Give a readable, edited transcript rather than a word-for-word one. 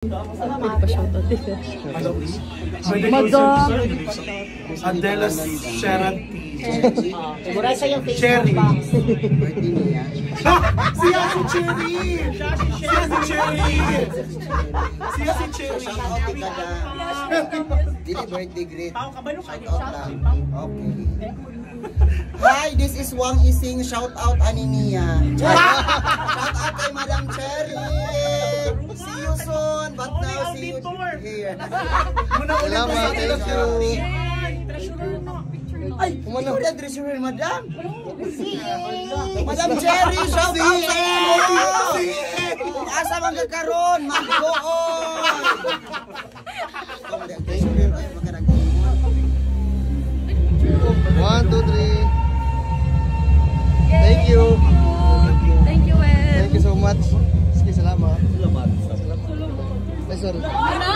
Pa-shoutout din. Madam! Adela Sharon Mura sa yung Cherry. birthday niya. Siya si Cherry! Siya si Cherry! Siya si Cherry! Shout out ka na. Dili birthday greet. Shout out lang. Okay. Hi, this is Wang Ising. Shout out Aniniya. Shout out kay Madam Cherry. See you soon. But now see you here. Salamat, thank you. Ay, kumano ulit treasurer, Madam. Madam Cherry, shout out sa iyo. Kung asa man kakaroon, magdoon. Treasurer, ay magandang. 1, 2, 3. Thank you. Thank you, Wen. Thank you so much. Sige, salamat. Salamat. Ay, sorry. Ano?